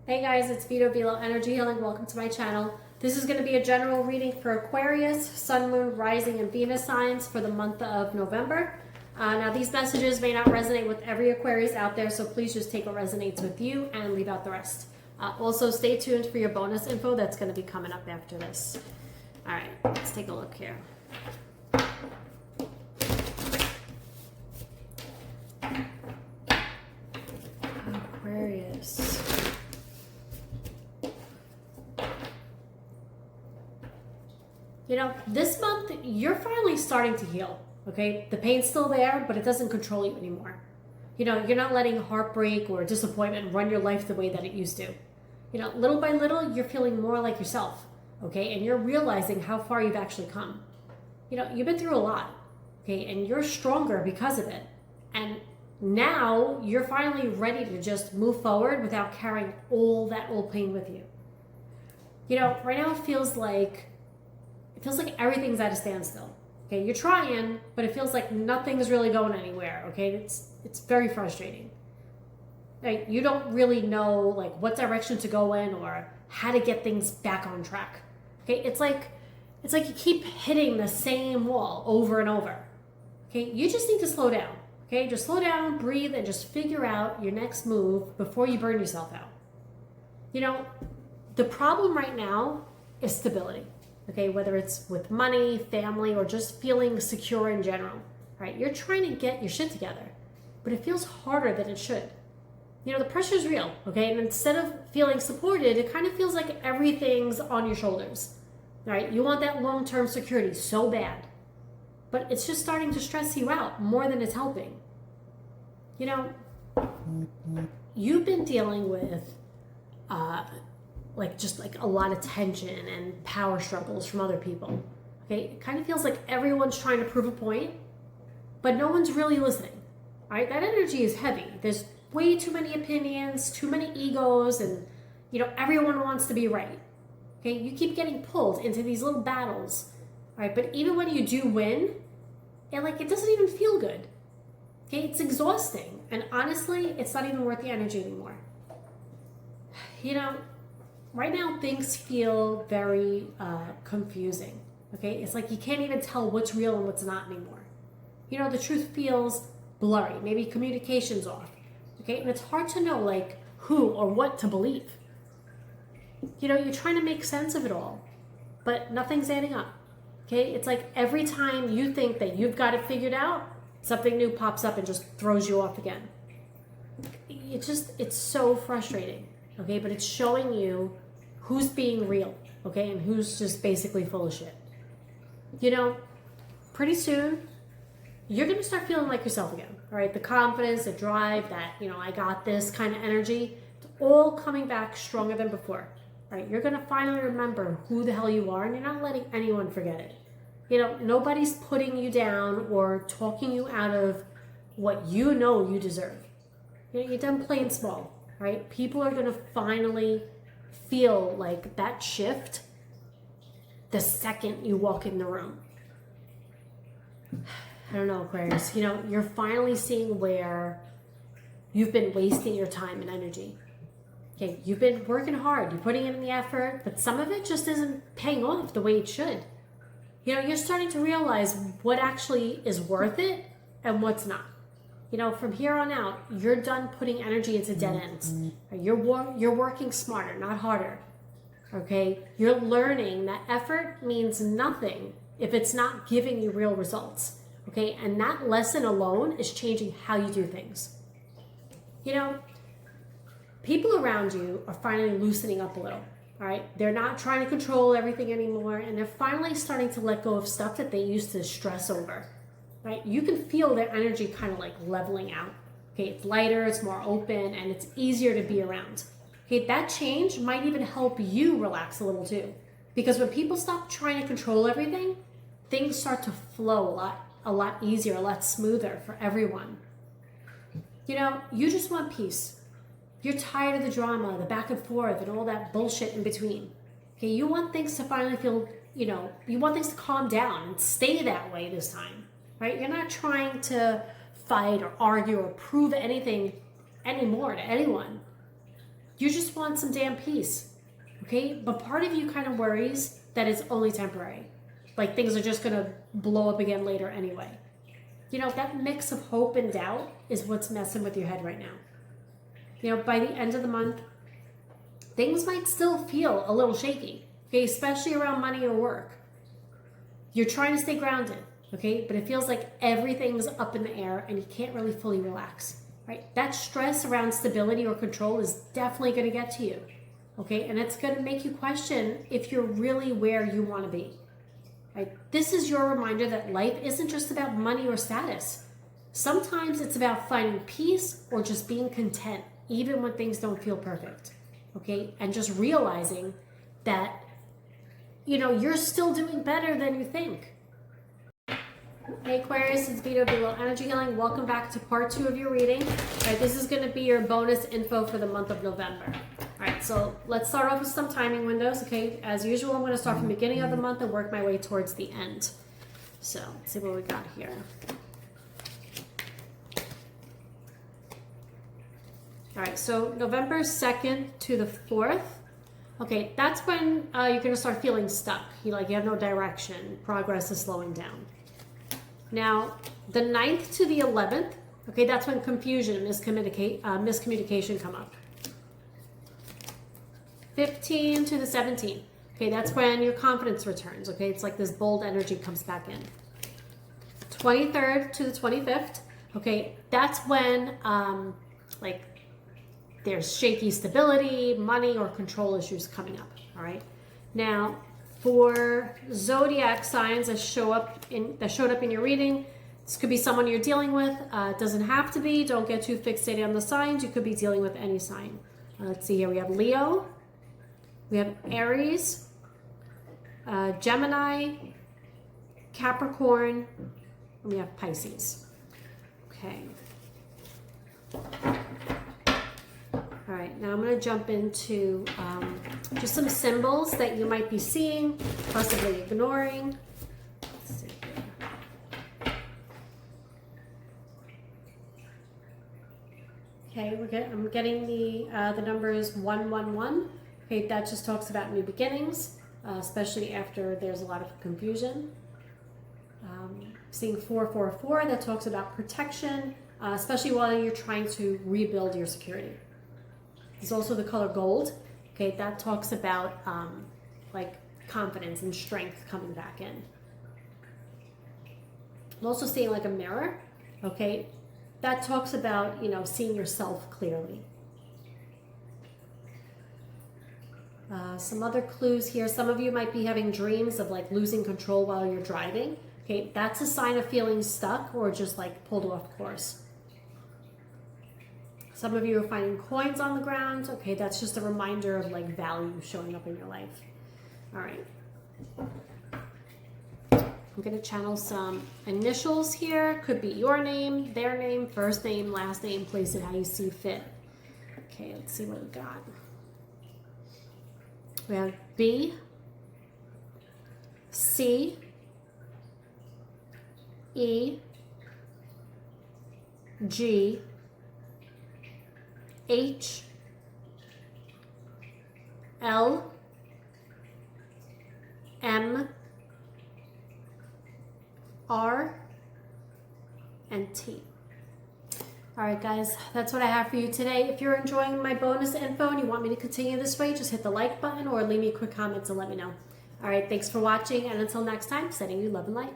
Hey guys, it's ViLo Energy Healing. Welcome to my channel. This is going to be a general reading for Aquarius, Sun, Moon, Rising, and Venus signs for the month of November. Now, these messages may not resonate with every Aquarius out there, so please just take what resonates with you and leave out the rest. Also, stay tuned for your bonus info that's going to be coming up after this. All right, let's take a look here. Aquarius. You know, this month, you're finally starting to heal, okay? The pain's still there, but it doesn't control you anymore. You know, you're not letting heartbreak or disappointment run your life the way that it used to. You know, little by little, you're feeling more like yourself, okay? And you're realizing how far you've actually come. You know, you've been through a lot, okay? And you're stronger because of it. And now you're finally ready to just move forward without carrying all that old pain with you. You know, right now it feels like everything's at a standstill. Okay, you're trying, but it feels like nothing's really going anywhere. Okay, it's very frustrating. Like, you don't really know like what direction to go in or how to get things back on track. Okay, it's like you keep hitting the same wall over and over. Okay, you just need to slow down. Okay, just slow down, breathe, and just figure out your next move before you burn yourself out. You know, the problem right now is stability. Okay, whether it's with money, family, or just feeling secure in general, right? You're trying to get your shit together, but it feels harder than it should. You know, the pressure's real, okay? And instead of feeling supported, it kind of feels like everything's on your shoulders, right? You want that long-term security so bad, but it's just starting to stress you out more than it's helping. You know, you've been dealing with, just a lot of tension and power struggles from other people. Okay, it kind of feels like everyone's trying to prove a point, but no one's really listening. All right, that energy is heavy. There's way too many opinions, too many egos, and you know, everyone wants to be right. Okay, you keep getting pulled into these little battles. All right, but even when you do win, it doesn't even feel good. Okay, it's exhausting, and honestly, it's not even worth the energy anymore. You know, right now, things feel very confusing, okay? It's like you can't even tell what's real and what's not anymore. You know, the truth feels blurry. Maybe communication's off, okay? And it's hard to know, like, who or what to believe. You know, you're trying to make sense of it all, but nothing's adding up, okay? It's like every time you think that you've got it figured out, something new pops up and just throws you off again. It's so frustrating, okay? But it's showing you who's being real, okay, and who's just basically full of shit. You know, pretty soon, you're going to start feeling like yourself again, all right? The confidence, the drive, that, you know, I got this kind of energy, it's all coming back stronger than before, all right? You're going to finally remember who the hell you are, and you're not letting anyone forget it. You know, nobody's putting you down or talking you out of what you know you deserve. You know, you're done playing small, right? People are going to finally feel like that shift the second you walk in the room. I don't know, Aquarius. You know, you're finally seeing where you've been wasting your time and energy. Okay, you've been working hard, you're putting in the effort, but some of it just isn't paying off the way it should. You know, you're starting to realize what actually is worth it and what's not. You know, from here on out, you're done putting energy into dead ends. You're working smarter, not harder. Okay? You're learning that effort means nothing if it's not giving you real results. Okay? And that lesson alone is changing how you do things. You know, people around you are finally loosening up a little. All right? They're not trying to control everything anymore, and they're finally starting to let go of stuff that they used to stress over. Right? You can feel their energy kind of like leveling out. Okay, it's lighter, it's more open, and it's easier to be around. Okay, that change might even help you relax a little too. Because when people stop trying to control everything, things start to flow a lot easier, a lot smoother for everyone. You know, you just want peace. You're tired of the drama, the back and forth, and all that bullshit in between. Okay, you want things to finally feel, you know, you want things to calm down and stay that way this time. Right? You're not trying to fight or argue or prove anything anymore to anyone. You just want some damn peace, okay? But part of you kind of worries that it's only temporary. Like things are just gonna blow up again later anyway. You know, that mix of hope and doubt is what's messing with your head right now. You know, by the end of the month, things might still feel a little shaky, okay? Especially around money or work. You're trying to stay grounded, okay? But it feels like everything's up in the air and you can't really fully relax, right? That stress around stability or control is definitely gonna get to you, okay? And it's gonna make you question if you're really where you wanna be, right? This is your reminder that life isn't just about money or status. Sometimes it's about finding peace or just being content, even when things don't feel perfect, okay? And just realizing that, you know, you're still doing better than you think. Hey Aquarius, it's ViLo Energy Healing. Welcome back to part 2 of your reading. All right, this is going to be your bonus info for the month of November. All right, so let's start off with some timing windows. Okay, as usual, I'm going to start from the beginning of the month and work my way towards the end. So let's see what we got here. All right, so November 2nd to the 4th. Okay, that's when you're going to start feeling stuck. You have no direction. Progress is slowing down. Now, the 9th to the 11th, okay, that's when confusion and miscommunication come up. 15 to the 17th, okay, that's when your confidence returns, okay? It's like this bold energy comes back in. 23rd to the 25th, okay, that's when, there's shaky stability, money, or control issues coming up, all right? Now, for zodiac signs that showed up in your reading, this could be someone you're dealing with. It doesn't have to be. Don't get too fixated on the signs. You could be dealing with any sign. Let's see here. We have Leo. We have Aries, Gemini, Capricorn, and we have Pisces. Okay. All right, now I'm going to jump into just some symbols that you might be seeing, possibly ignoring. Let's see here. Okay, I'm getting the numbers 111. Okay, that just talks about new beginnings, especially after there's a lot of confusion. Seeing 444, that talks about protection, especially while you're trying to rebuild your security. There's also the color gold. Okay, that talks about confidence and strength coming back in. I'm also seeing like a mirror. Okay, that talks about, you know, seeing yourself clearly. Some other clues here. Some of you might be having dreams of like losing control while you're driving. Okay, that's a sign of feeling stuck or just like pulled off course. Some of you are finding coins on the ground. Okay, that's just a reminder of like value showing up in your life. All right. I'm going to channel some initials here. Could be your name, their name, first name, last name. Place it how you see fit. Okay, let's see what we got. We have B, C, E, G, H, L, M, R, and T. All right, guys, that's what I have for you today. If you're enjoying my bonus info and you want me to continue this way, just hit the like button or leave me a quick comment to let me know. All right, thanks for watching, and until next time, sending you love and light.